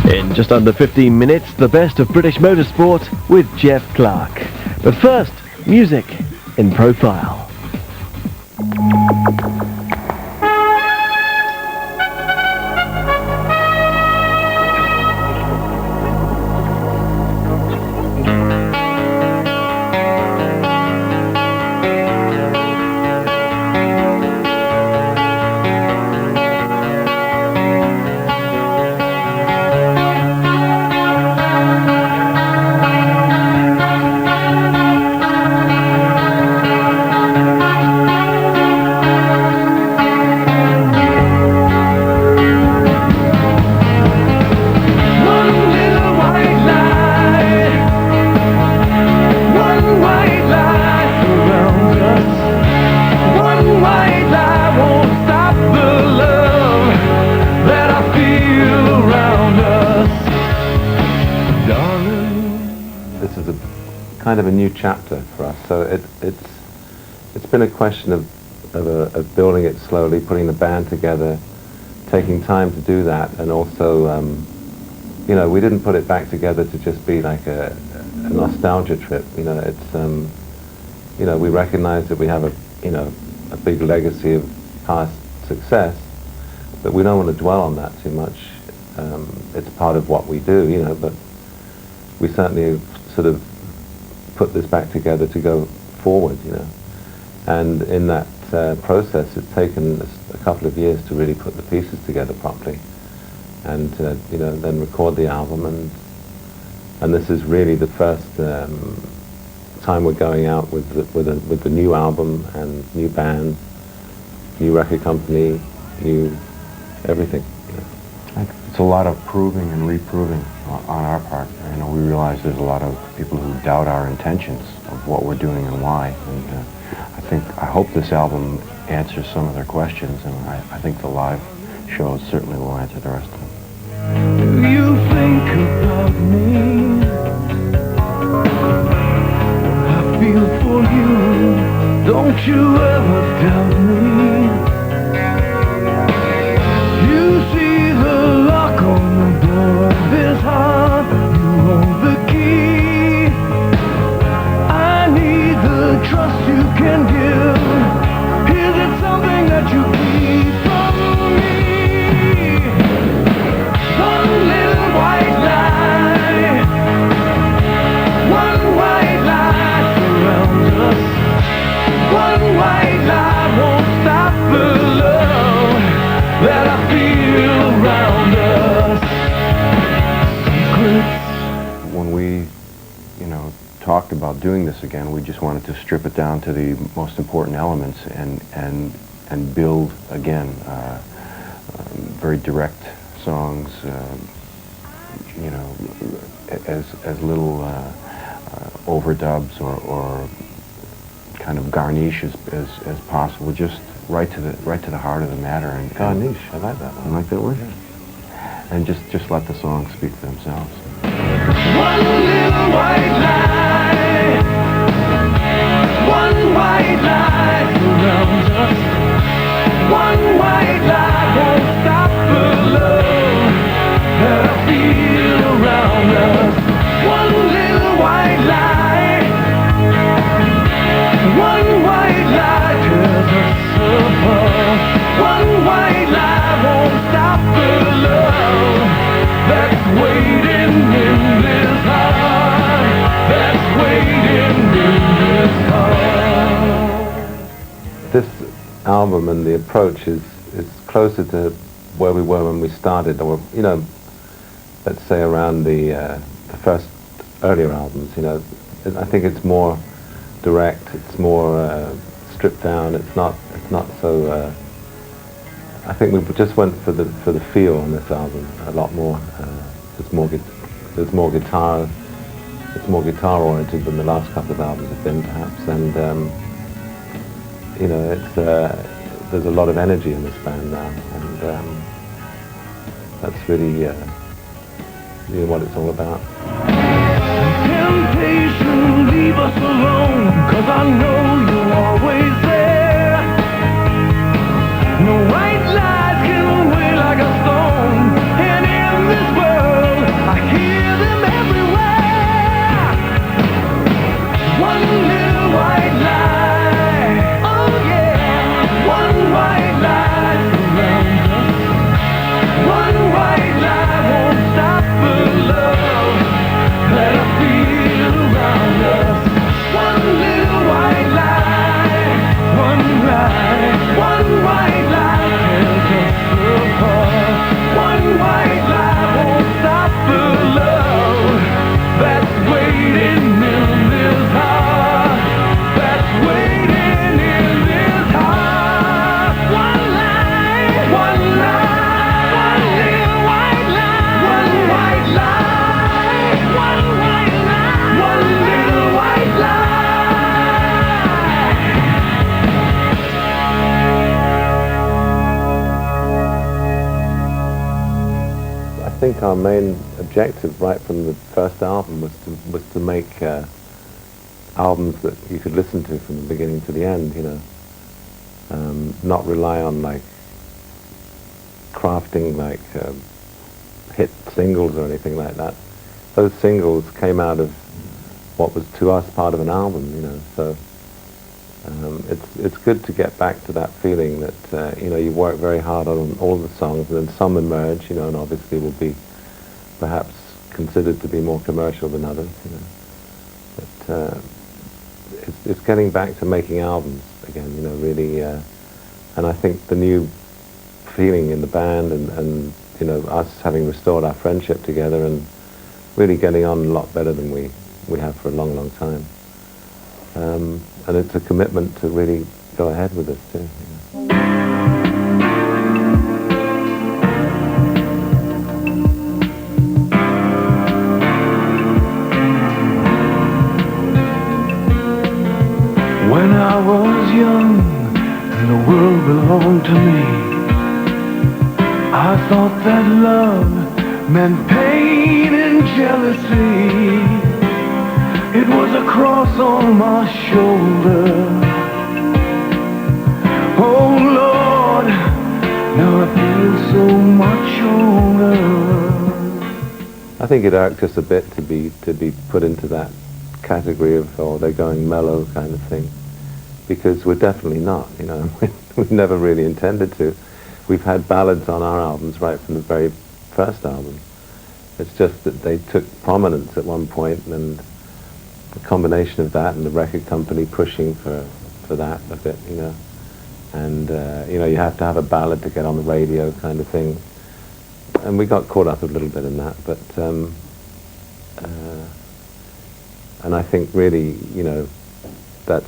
In just under 15 minutes, the best of British motorsport with Jeff Clark. But first, music in profile. Kind of a new chapter for us, so it's been a question of building it slowly, putting the band together, taking time to do that, and also you know, we didn't put it back together to just be like a nostalgia trip. You know, it's you know, we recognize that we have a big legacy of past success, but we don't want to dwell on that too much. It's part of what we do, you know, but we certainly sort of put this back together to go forward, you know. And in that process, it's taken us a couple of years to really put the pieces together properly, and you know, then record the album. And this is really the first time we're going out with the new album and new band, new record company, new everything. You know. It's a lot of proving and reproving on our part. You know, we realize there's a lot of people who doubt our intentions of what we're doing and why. And I hope this album answers some of their questions, and I think the live shows certainly will answer the rest of them. Do you think about me? What I feel for you, don't you ever doubt me. You see the lock on the door of this heart, you hold the key. I need the trust you can give. Is it something that you keep from me? One little white lie, one white lie surrounds us. One white lie won't stop the love that I feel around us. Secrets. When we, you know, talked about doing this again, we just wanted to strip it down to the most important elements and build again very direct songs, you know, as little overdubs or kind of garnish as possible, just right to the heart of the matter. And Garnish, I like that one. You like that word? Yeah. And just let the songs speak for themselves. One little white lie, one white lie surrounds us. One white lie won't stop the love that I feel around us. One little white lie, one white lie tears us apart. One white lie won't stop the love that's waiting in this heart, that's waiting in this heart. This album and the approach is closer to where we were when we started, or, you know, let's say around the first earlier albums. You know, I think it's more direct, it's more stripped down. It's not so. I think we just went for the feel on this album a lot more. There's more guitar. It's more guitar oriented than the last couple of albums have been, perhaps. And you know, there's a lot of energy in this band now, and that's really what it's all about. Temptation, leave us alone, 'cause I know you're always there. No white lies can weigh like a stone, and in this world think our main objective right from the first album was to make albums that you could listen to from the beginning to the end, you know. Not rely on like crafting like hit singles or anything like that. Those singles came out of what was to us part of an album, you know. So it's good to get back to that feeling that you know, you work very hard on all the songs, and then some emerge, you know, and obviously will be perhaps considered to be more commercial than others, you know. But it's getting back to making albums again, you know, really. And I think the new feeling in the band and you know, us having restored our friendship together and really getting on a lot better than we have for a long, long time. And it's a commitment to really go ahead with this too. You know. When I was young and the world belonged to me, I thought that love meant pain and jealousy. It was a cross on my shoulder. Oh Lord, now I feel so much older. I think it irked us a bit to be put into that category of, oh, they're going mellow kind of thing, because we're definitely not, you know. We've never really intended to. We've had ballads on our albums right from the very first album. It's just that they took prominence at one point, and the combination of that and the record company pushing for that a bit, you know. And, you know, you have to have a ballad to get on the radio kind of thing. And we got caught up a little bit in that, but, and I think really, you know, that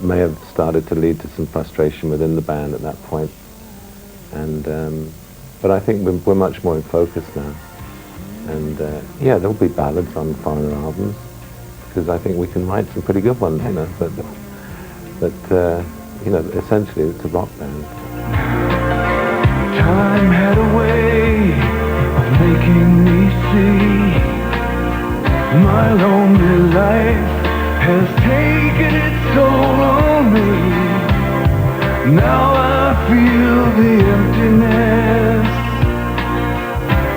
may have started to lead to some frustration within the band at that point. And, but I think we're much more in focus now. And, yeah, there'll be ballads on foreign albums, because I think we can write some pretty good ones, you know, but you know, essentially it's a rock band. Time had a way of making me see my lonely life has taken its toll on me. Now I feel the emptiness,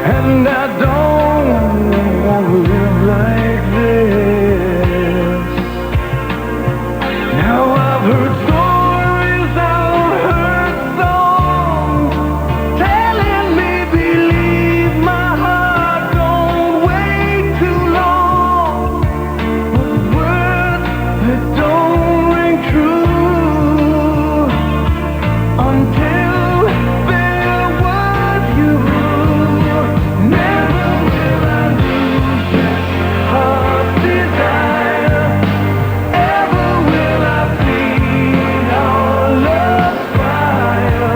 and I don't want to live like this. Now I've heard stories, I've heard songs telling me believe my heart, don't wait too long. But words that don't ring true until they're worth you. Never will I lose this heart's desire. Ever will I feed our love's fire.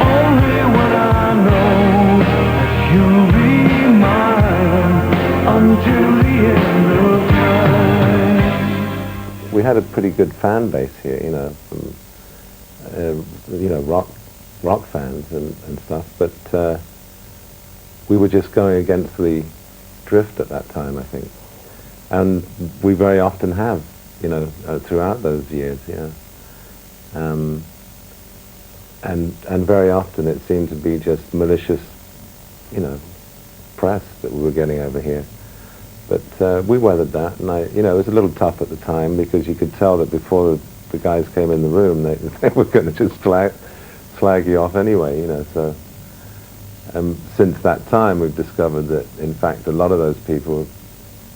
Only when I know that you'll be mine until the end of time. We had a pretty good fan base here, you know, from, you know, rock fans and stuff, but we were just going against the drift at that time, I think. And we very often have, you know, throughout those years, yeah. And very often it seemed to be just malicious, you know, press that we were getting over here. But we weathered that, and you know, it was a little tough at the time, because you could tell that before the guys came in the room, they were going to just slag you off anyway, you know. So since that time, we've discovered that, in fact, a lot of those people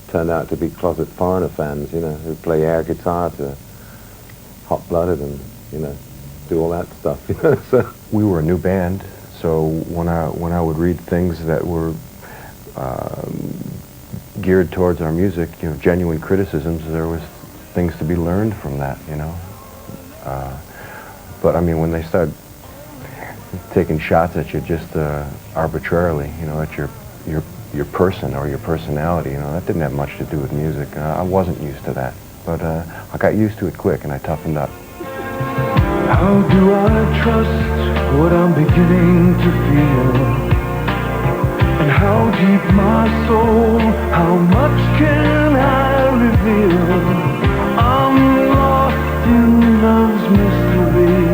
turned out to be closet foreigner fans, you know, who play air guitar to Hot Blooded and, you know, do all that stuff, you know. So We were a new band, so when I would read things that were geared towards our music, you know, genuine criticisms, there was things to be learned from that, you know. But I mean, when they started taking shots at you just arbitrarily, you know, at your person or your personality, you know, that didn't have much to do with music. I wasn't used to that, but I got used to it quick, and I toughened up. How do I trust what I'm beginning to feel? how deep my soul, how much can I reveal? I'm lost in love's mystery,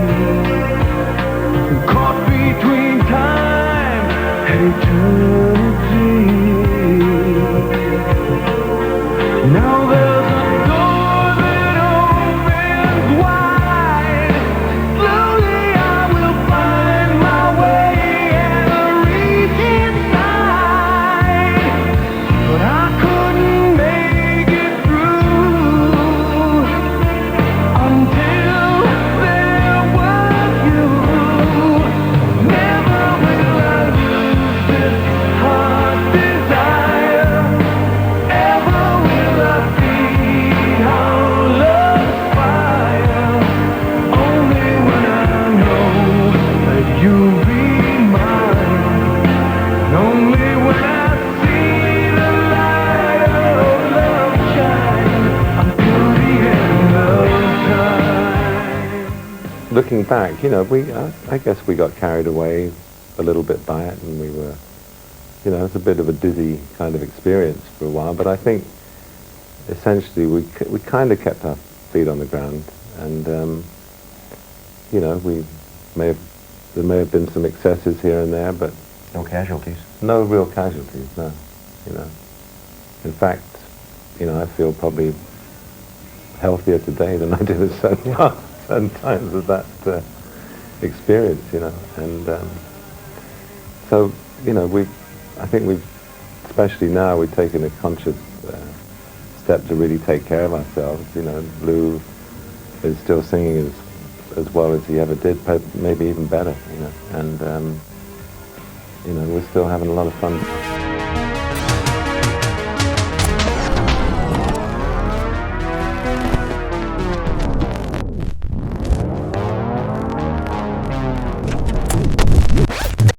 caught between time and eternity. Now there's a door that opens wide. Slowly I will find my way and reach inside. But I couldn't make it through until there was you. Never will I lose this heart desire. Ever will I see how love's fire. Only when I know that you'll be mine. And only when I see the light of love shine until the end of time. Looking back, you know, I guess we got carried away a little bit by it, and we were, you know, it's a bit of a dizzy kind of experience for a while, but I think essentially we kind of kept our feet on the ground, and you know, there may have been some excesses here and there, but No casualties. no real casualties, no, you know. In fact, you know, I feel probably healthier today than I did at certain times of that experience, you know, and so, you know, I think we've, especially now, we've taken a conscious step to really take care of ourselves. You know, Lou is still singing as well as he ever did, maybe even better, you know, and, you know, we're still having a lot of fun.